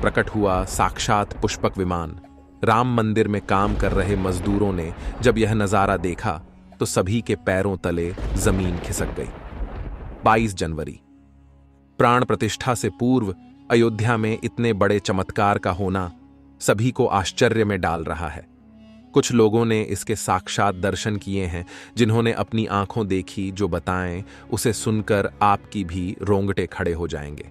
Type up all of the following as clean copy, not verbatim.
प्रकट हुआ साक्षात पुष्पक विमान। राम मंदिर में काम कर रहे मजदूरों ने जब यह नजारा देखा तो सभी के पैरों तले जमीन खिसक गई। 22 जनवरी, प्राण प्रतिष्ठा से पूर्व अयोध्या में इतने बड़े चमत्कार का होना सभी को आश्चर्य में डाल रहा है। कुछ लोगों ने इसके साक्षात दर्शन किए हैं, जिन्होंने अपनी आंखों देखी जो बताएं, उसे सुनकर आपकी भी रोंगटे खड़े हो जाएंगे।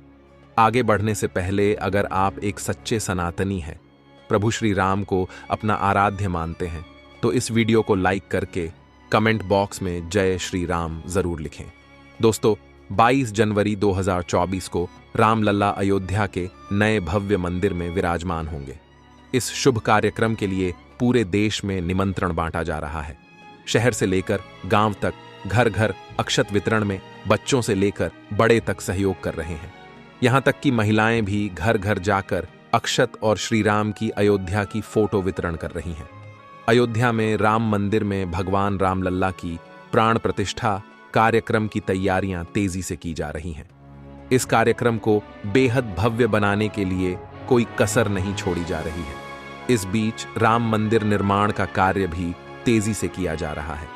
आगे बढ़ने से पहले अगर आप एक सच्चे सनातनी हैं, प्रभु श्री राम को अपना आराध्य मानते हैं, तो इस वीडियो को लाइक करके कमेंट बॉक्स में जय श्री राम जरूर लिखें। दोस्तों, 22 जनवरी 2024 को रामलला अयोध्या के नए भव्य मंदिर में विराजमान होंगे। इस शुभ कार्यक्रम के लिए पूरे देश में निमंत्रण बांटा जा रहा है। शहर से लेकर गांव तक घर घर अक्षत वितरण में बच्चों से लेकर बड़े तक सहयोग कर रहे हैं। यहां तक कि महिलाएं भी घर घर जाकर अक्षत और श्री राम की अयोध्या की फोटो वितरण कर रही हैं। अयोध्या में राम मंदिर में भगवान रामलल्ला की प्राण प्रतिष्ठा कार्यक्रम की तैयारियां तेजी से की जा रही हैं। इस कार्यक्रम को बेहद भव्य बनाने के लिए कोई कसर नहीं छोड़ी जा रही है। इस बीच राम मंदिर निर्माण का कार्य भी तेजी से किया जा रहा है।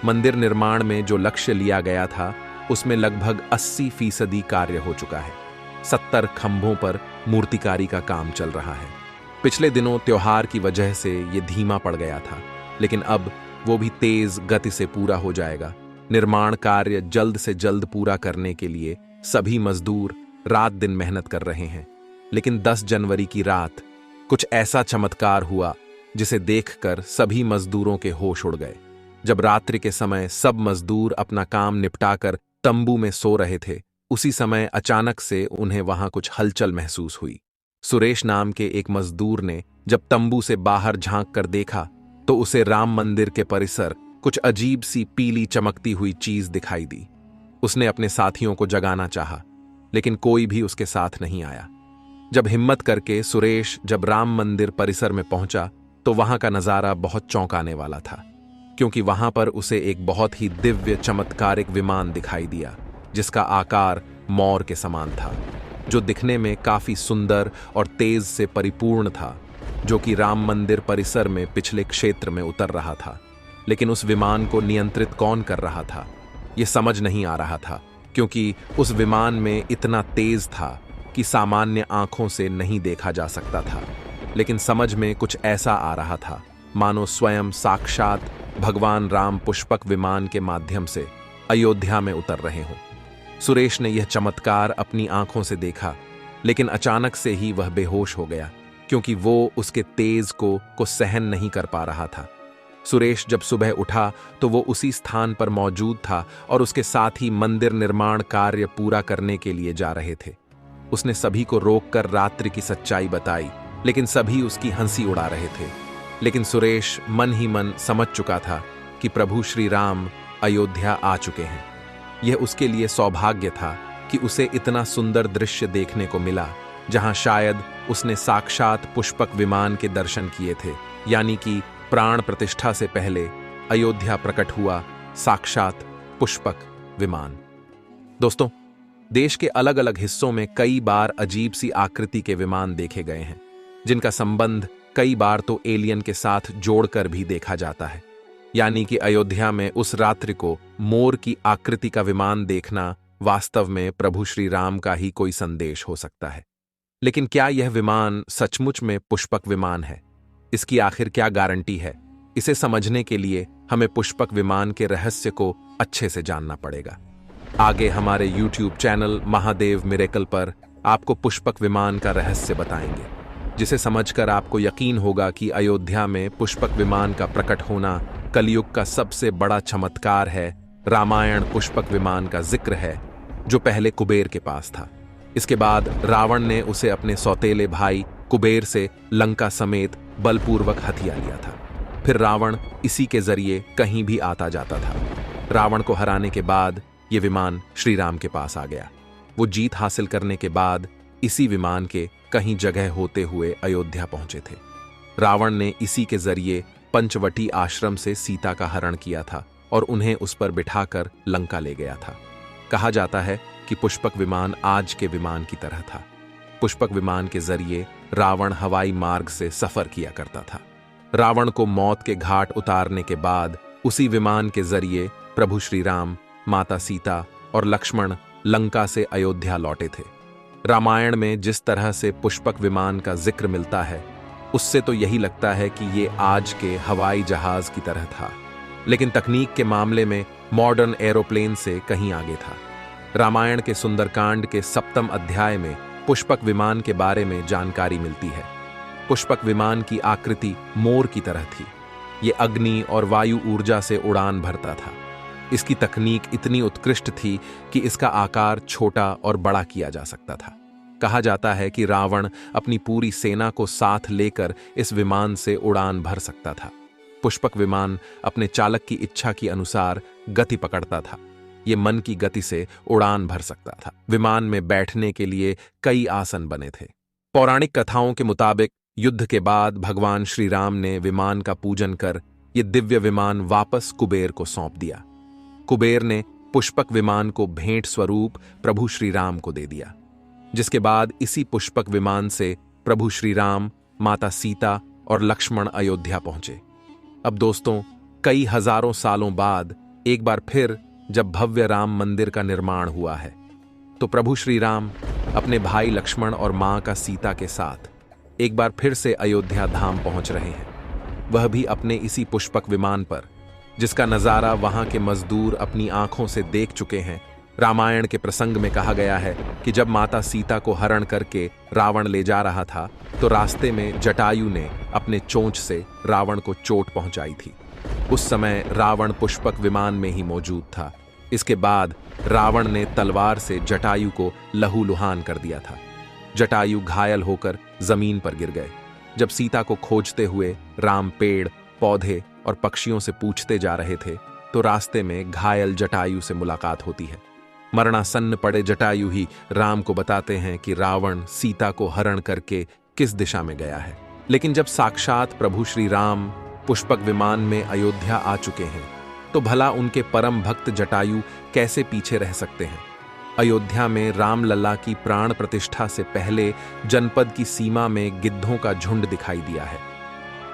मंदिर निर्माण में जो लक्ष्य लिया गया था, उसमें लगभग 80% कार्य हो चुका है। 70 खंभों पर मूर्तिकारी का काम चल रहा है। पिछले दिनों त्योहार की वजह से ये धीमा पड़ गया था, लेकिन अब वो भी तेज गति से पूरा हो जाएगा। निर्माण कार्य जल्द से जल्द पूरा करने के लिए सभी मजदूर रात दिन मेहनत कर रहे हैं। लेकिन 10 जनवरी की रात कुछ ऐसा चमत्कार हुआ जिसे देखकर सभी मजदूरों के होश उड़ गए। जब रात्रि के समय सब मजदूर अपना काम निपटाकर तंबू में सो रहे थे, उसी समय अचानक से उन्हें वहां कुछ हलचल महसूस हुई। सुरेश नाम के एक मजदूर ने जब तंबू से बाहर झांक कर देखा तो उसे राम मंदिर के परिसर कुछ अजीब सी पीली चमकती हुई चीज दिखाई दी। उसने अपने साथियों को जगाना चाहा, लेकिन कोई भी उसके साथ नहीं आया। जब हिम्मत करके सुरेश जब राम मंदिर परिसर में पहुंचा तो वहां का नजारा बहुत चौंकाने वाला था, क्योंकि वहां पर उसे एक बहुत ही दिव्य चमत्कारिक विमान दिखाई दिया, जिसका आकार मोर के समान था, जो दिखने में काफी सुंदर और तेज से परिपूर्ण था, जो कि राम मंदिर परिसर में पिछले क्षेत्र में उतर रहा था। लेकिन उस विमान को नियंत्रित कौन कर रहा था, यह समझ नहीं आ रहा था, क्योंकि उस विमान में इतना तेज था कि सामान्य आंखों से नहीं देखा जा सकता था। लेकिन समझ में कुछ ऐसा आ रहा था मानो स्वयं साक्षात भगवान राम पुष्पक विमान के माध्यम से अयोध्या में उतर रहे हों। सुरेश ने यह चमत्कार अपनी आंखों से देखा, लेकिन अचानक से ही वह बेहोश हो गया, क्योंकि वो उसके तेज को सहन नहीं कर पा रहा था। सुरेश जब सुबह उठा तो वो उसी स्थान पर मौजूद था और उसके साथ ही मंदिर निर्माण कार्य पूरा करने के लिए जा रहे थे। उसने सभी को रोककर रात्रि की सच्चाई बताई, लेकिन सभी उसकी हंसी उड़ा रहे थे। लेकिन सुरेश मन ही मन समझ चुका था कि प्रभु श्री राम अयोध्या आ चुके हैं। यह उसके लिए सौभाग्य था कि उसे इतना सुंदर दृश्य देखने को मिला, जहां शायद उसने साक्षात पुष्पक विमान के दर्शन किए थे, यानी कि प्राण प्रतिष्ठा से पहले अयोध्या प्रकट हुआ साक्षात पुष्पक विमान। दोस्तों, देश के अलग अलग हिस्सों में कई बार अजीब सी आकृति के विमान देखे गए हैं, जिनका संबंध कई बार तो एलियन के साथ जोड़कर भी देखा जाता है। यानी कि अयोध्या में उस रात्रि को मोर की आकृति का विमान देखना वास्तव में प्रभु श्री राम का ही कोई संदेश हो सकता है। लेकिन क्या यह विमान सचमुच में पुष्पक विमान है? इसकी आखिर क्या गारंटी है? इसे समझने के लिए हमें पुष्पक विमान के रहस्य को अच्छे से जानना पड़ेगा। आगे हमारे YouTube चैनल महादेव मिरेकल पर आपको पुष्पक विमान का रहस्य बताएंगे, जिसे समझकर आपको यकीन होगा कि अयोध्या में पुष्पक विमान का प्रकट होना कलयुग का सबसे बड़ा चमत्कार है। रामायण पुष्पक विमान का जिक्र है, जो पहले कुबेर के पास था। इसके बाद रावण ने उसे अपने सौतेले भाई कुबेर से लंका समेत बलपूर्वक हथिया लिया था। फिर रावण इसी के जरिए कहीं भी आता जाता था। रावण को हराने के बाद ये विमान श्री राम के पास आ गया। वो जीत हासिल करने के बाद इसी विमान के कहीं जगह होते हुए अयोध्या पहुंचे थे। रावण ने इसी के जरिए पंचवटी आश्रम से सीता का हरण किया था और उन्हें उस पर बिठाकर लंका ले गया था। कहा जाता है कि पुष्पक विमान आज के विमान की तरह था। पुष्पक विमान के जरिए रावण हवाई मार्ग से सफर किया करता था। रावण को मौत के घाट उतारने के बाद उसी विमान के जरिए प्रभु श्री राम, माता सीता और लक्ष्मण लंका से अयोध्या लौटे थे। रामायण में जिस तरह से पुष्पक विमान का जिक्र मिलता है, उससे तो यही लगता है कि ये आज के हवाई जहाज की तरह था, लेकिन तकनीक के मामले में मॉडर्न एरोप्लेन से कहीं आगे था। रामायण के सुंदरकांड के 7वें अध्याय में पुष्पक विमान के बारे में जानकारी मिलती है। पुष्पक विमान की आकृति मोर की तरह थी। ये अग्नि और वायु ऊर्जा से उड़ान भरता था। इसकी तकनीक इतनी उत्कृष्ट थी कि इसका आकार छोटा और बड़ा किया जा सकता था। कहा जाता है कि रावण अपनी पूरी सेना को साथ लेकर इस विमान से उड़ान भर सकता था। पुष्पक विमान अपने चालक की इच्छा के अनुसार गति पकड़ता था। ये मन की गति से उड़ान भर सकता था। विमान में बैठने के लिए कई आसन बने थे। पौराणिक कथाओं के मुताबिक युद्ध के बाद भगवान श्री राम ने विमान का पूजन कर ये दिव्य विमान वापस कुबेर को सौंप दिया। कुबेर ने पुष्पक विमान को भेंट स्वरूप प्रभु श्री राम को दे दिया, जिसके बाद इसी पुष्पक विमान से प्रभु श्री राम, माता सीता और लक्ष्मण अयोध्या पहुंचे। अब दोस्तों, कई हजारों सालों बाद एक बार फिर जब भव्य राम मंदिर का निर्माण हुआ है, तो प्रभु श्री राम अपने भाई लक्ष्मण और मां का सीता के साथ एक बार फिर से अयोध्या धाम पहुंच रहे हैं, वह भी अपने इसी पुष्पक विमान पर, जिसका नजारा वहां के मजदूर अपनी आंखों से देख चुके हैं। रामायण के प्रसंग में कहा गया है कि जब माता सीता को हरण करके रावण ले जा रहा था, तो रास्ते में जटायु ने अपने चोंच से रावण को चोट पहुंचाई थी। उस समय रावण पुष्पक विमान में ही मौजूद था। इसके बाद रावण ने तलवार से जटायु को लहूलुहान कर दिया था। जटायु घायल होकर जमीन पर गिर गए। जब सीता को खोजते हुए राम पेड़, पौधे और पक्षियों से पूछते जा रहे थे, तो रास्ते में घायल जटायु से मुलाकात होती है। मरणासन्न पड़े जटायु ही राम को बताते हैं कि रावण सीता को हरण करके किस दिशा में गया है। लेकिन जब साक्षात प्रभु श्री राम पुष्पक विमान में अयोध्या आ चुके हैं, तो भला उनके परम भक्त जटायु कैसे पीछे रह सकते हैं। अयोध्या में रामलला की प्राण प्रतिष्ठा से पहले जनपद की सीमा में गिद्धों का झुंड दिखाई दिया है।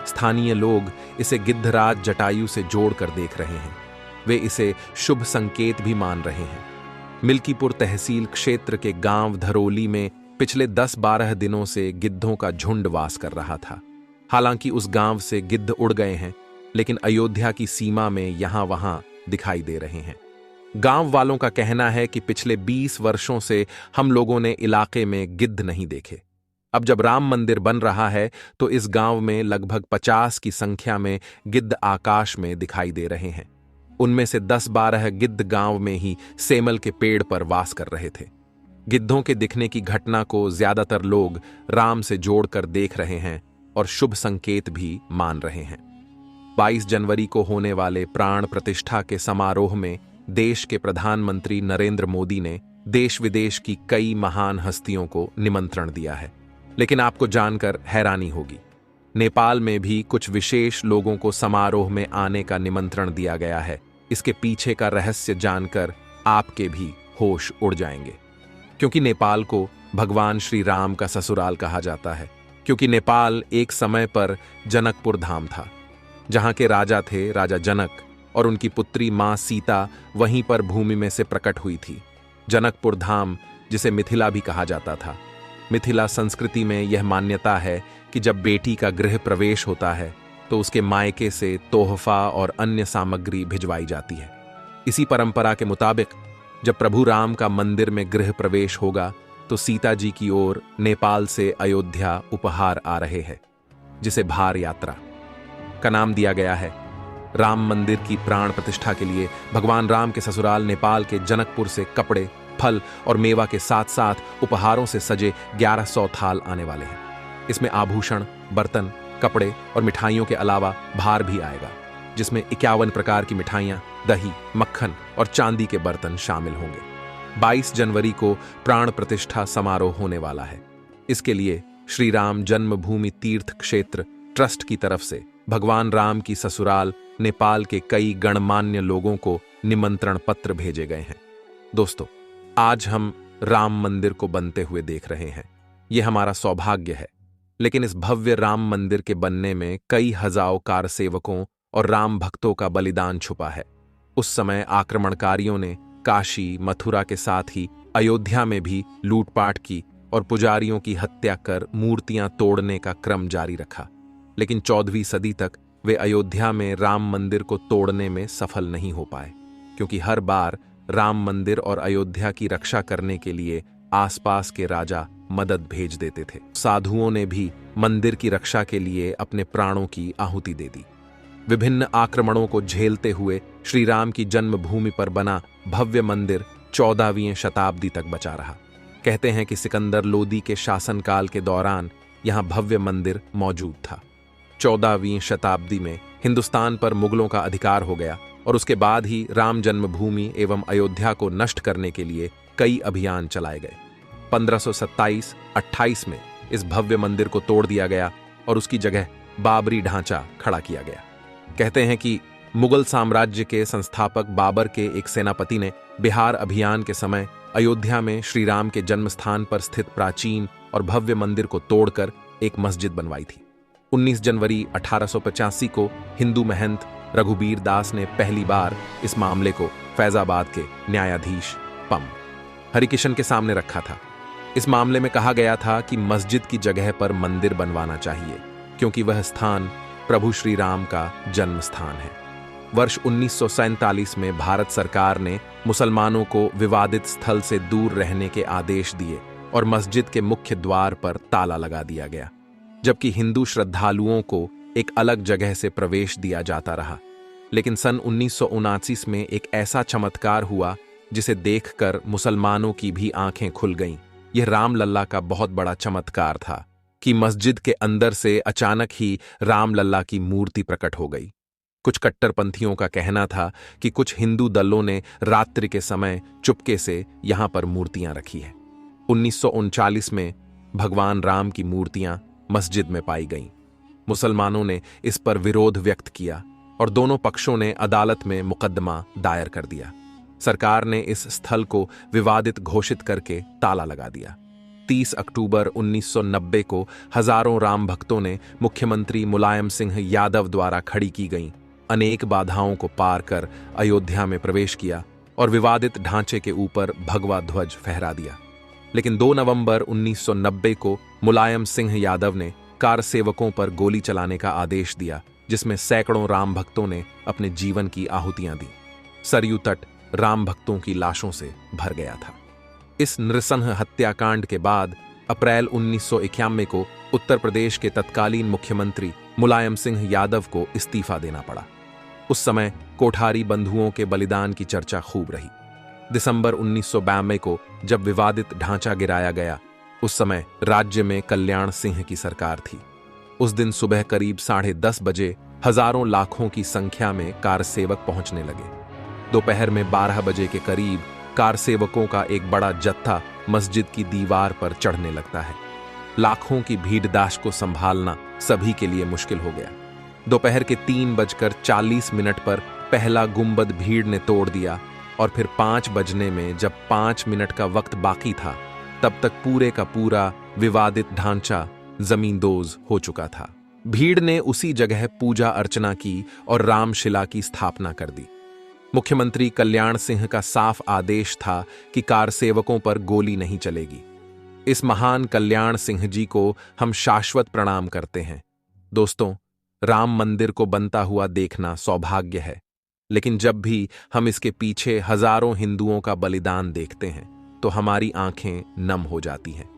स्थानीय लोग इसे गिद्धराज जटायु से जोड़कर देख रहे हैं। वे इसे शुभ संकेत भी मान रहे हैं। मिल्कीपुर तहसील क्षेत्र के गांव धरोली में पिछले 10-12 दिनों से गिद्धों का झुंड वास कर रहा था। हालांकि उस गांव से गिद्ध उड़ गए हैं, लेकिन अयोध्या की सीमा में यहां वहां दिखाई दे रहे हैं। गांव वालों का कहना है कि पिछले 20 वर्षों से हम लोगों ने इलाके में गिद्ध नहीं देखे। अब जब राम मंदिर बन रहा है, तो इस गांव में लगभग 50 की संख्या में गिद्ध आकाश में दिखाई दे रहे हैं। उनमें से 10-12 गिद्ध गांव में ही सेमल के पेड़ पर वास कर रहे थे। गिद्धों के दिखने की घटना को ज्यादातर लोग राम से जोड़कर देख रहे हैं और शुभ संकेत भी मान रहे हैं। 22 जनवरी को होने वाले प्राण प्रतिष्ठा के समारोह में देश के प्रधानमंत्री नरेंद्र मोदी ने देश विदेश की कई महान हस्तियों को निमंत्रण दिया है। लेकिन आपको जानकर हैरानी होगी, नेपाल में भी कुछ विशेष लोगों को समारोह में आने का निमंत्रण दिया गया है। इसके पीछे का रहस्य जानकर आपके भी होश उड़ जाएंगे, क्योंकि नेपाल को भगवान श्री राम का ससुराल कहा जाता है। क्योंकि नेपाल एक समय पर जनकपुर धाम था, जहां के राजा थे राजा जनक, और उनकी पुत्री मां सीता वहीं पर भूमि में से प्रकट हुई थी। जनकपुर धाम, जिसे मिथिला भी कहा जाता था। मिथिला संस्कृति में यह मान्यता है कि जब बेटी का गृह प्रवेश होता है, तो उसके मायके से तोहफा और अन्य सामग्री भिजवाई जाती है। इसी परंपरा के मुताबिक जब प्रभु राम का मंदिर में गृह प्रवेश होगा, तो सीता जी की ओर नेपाल से अयोध्या उपहार आ रहे हैं, जिसे भार यात्रा का नाम दिया गया है। राम मंदिर की प्राण प्रतिष्ठा के लिए भगवान राम के ससुराल नेपाल के जनकपुर से कपड़े, फल और मेवा के साथ साथ उपहारों से सजे 1100 थाल आने वाले हैं। इसमें आभूषण, बर्तन, कपड़े और मिठाइयों के अलावा भार भी आएगा, जिसमें 51 प्रकार की मिठाइयां, दही, मक्खन और चांदी के बर्तन शामिल होंगे। 22 जनवरी को प्राण प्रतिष्ठा समारोह होने वाला है। इसके लिए श्री राम जन्मभूमि तीर्थ क्षेत्र ट्रस्ट की तरफ से भगवान राम की ससुराल नेपाल के कई गणमान्य लोगों को निमंत्रण पत्र भेजे गए हैं। दोस्तों, आज हम राम मंदिर को बनते हुए देख रहे हैं। ये हमारा सौभाग्य है। लेकिन इस भव्य राम मंदिर के बनने में कई हजारों कारसेवकों और राम भक्तों का बलिदान छुपा है। उस समय आक्रमणकारियों ने काशी, मथुरा के साथ ही अयोध्या में भी लूटपाट की और पुजारियों की हत्या कर मूर्तियां तोड़ने का क्रम जारी रखा। लेकिन 14वीं सदी तक वे अयोध्या में राम मंदिर को तोड़ने में सफल नहीं हो पाए, क्योंकि हर बार राम मंदिर और अयोध्या की रक्षा करने के लिए आसपास के राजा मदद भेज देते थे। साधुओं ने भी मंदिर की रक्षा के लिए अपने प्राणों की आहुति दे दी। विभिन्न आक्रमणों को झेलते हुए श्री राम की जन्मभूमि पर बना भव्य मंदिर 14वीं शताब्दी तक बचा रहा। कहते हैं कि सिकंदर लोदी के शासनकाल के दौरान यहां भव्य मंदिर मौजूद था। 14वीं शताब्दी में हिंदुस्तान पर मुगलों का अधिकार हो गया और उसके बाद ही राम जन्मभूमि एवं अयोध्या को नष्ट करने के लिए कई अभियान चलाए गए। 1527-28 में इस भव्य मंदिर को तोड़ दिया गया और उसकी जगह बाबरी ढांचा खड़ा किया गया। कहते हैं कि मुगल साम्राज्य के संस्थापक बाबर के एक सेनापति ने बिहार अभियान के समय अयोध्या में श्री राम के जन्म स्थान पर स्थित प्राचीन और भव्य मंदिर को तोड़कर एक मस्जिद बनवाई थी। 19 जनवरी 1885 को हिंदू महंत रघुबीर दास ने पहली बार इस मामले को फैजाबाद के न्यायाधीश पम हरिकिशन के सामने रखा था। इस मामले में कहा गया था कि मस्जिद की जगह पर मंदिर बनवाना चाहिए, क्योंकि वह स्थान प्रभु श्री राम का जन्म स्थान है। वर्ष 1947 में भारत सरकार ने मुसलमानों को विवादित स्थल से दूर रहने के आदेश दिए और मस्जिद के मुख्य द्वार पर ताला लगा दिया गया, जबकि हिंदू श्रद्धालुओं को एक अलग जगह से प्रवेश दिया जाता रहा। लेकिन सन 1979 में एक ऐसा चमत्कार हुआ जिसे देखकर मुसलमानों की भी आंखें खुल गईं। यह रामलल्ला का बहुत बड़ा चमत्कार था कि मस्जिद के अंदर से अचानक ही रामलल्ला की मूर्ति प्रकट हो गई। कुछ कट्टरपंथियों का कहना था कि कुछ हिंदू दलों ने रात्रि के समय चुपके से यहां पर मूर्तियां रखी है। 1939 में भगवान राम की मूर्तियां मस्जिद में पाई गईं। मुसलमानों ने इस पर विरोध व्यक्त किया और दोनों पक्षों ने अदालत में मुकदमा दायर कर दिया। सरकार ने इस स्थल को विवादित घोषित करके ताला लगा दिया। 30 अक्टूबर 1990 को हजारों राम भक्तों ने मुख्यमंत्री मुलायम सिंह यादव द्वारा खड़ी की गईं अनेक बाधाओं को पार कर अयोध्या में प्रवेश किया और विवादित ढांचे के ऊपर भगवा ध्वज फहरा दिया। लेकिन 2 नवंबर 1990 को मुलायम सिंह यादव ने कार सेवकों पर गोली चलाने का आदेश दिया, जिसमें सैकड़ों राम भक्तों ने अपने जीवन की आहुतियां दी। सरयू तट राम भक्तों की लाशों से भर गया था। इस नृशंस हत्याकांड के बाद अप्रैल 1991 को उत्तर प्रदेश के तत्कालीन मुख्यमंत्री मुलायम सिंह यादव को इस्तीफा देना पड़ा। उस समय कोठारी बंधुओं के बलिदान की चर्चा खूब रही। दिसंबर 1992 को जब विवादित ढांचा गिराया गया, उस समय राज्य में कल्याण सिंह की सरकार थी। उस दिन सुबह करीब 10:30 बजे हजारों लाखों की संख्या में कार सेवक पहुंचने लगे। दोपहर में 12 बजे के करीब कार सेवकों का एक बड़ा जत्था मस्जिद की दीवार पर चढ़ने लगता है। लाखों की भीड़दाश को संभालना सभी के लिए मुश्किल हो गया। दोपहर के 3:40 पर पहला गुंबद भीड़ ने तोड़ दिया और फिर 5 बजने में जब 5 मिनट का वक्त बाकी था, तब तक पूरे का पूरा विवादित ढांचा जमींदोज हो चुका था। भीड़ ने उसी जगह पूजा अर्चना की और रामशिला की स्थापना कर दी। मुख्यमंत्री कल्याण सिंह का साफ आदेश था कि कार सेवकों पर गोली नहीं चलेगी। इस महान कल्याण सिंह जी को हम शाश्वत प्रणाम करते हैं। दोस्तों, राम मंदिर को बनता हुआ देखना सौभाग्य है, लेकिन जब भी हम इसके पीछे हजारों हिंदुओं का बलिदान देखते हैं तो हमारी आंखें नम हो जाती हैं।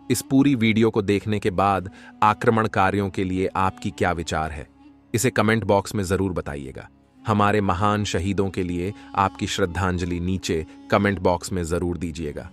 इस पूरी वीडियो को देखने के बाद आक्रमणकारियों के लिए आपकी क्या विचार है, इसे कमेंट बॉक्स में जरूर बताइएगा। हमारे महान शहीदों के लिए आपकी श्रद्धांजलि नीचे कमेंट बॉक्स में जरूर दीजिएगा।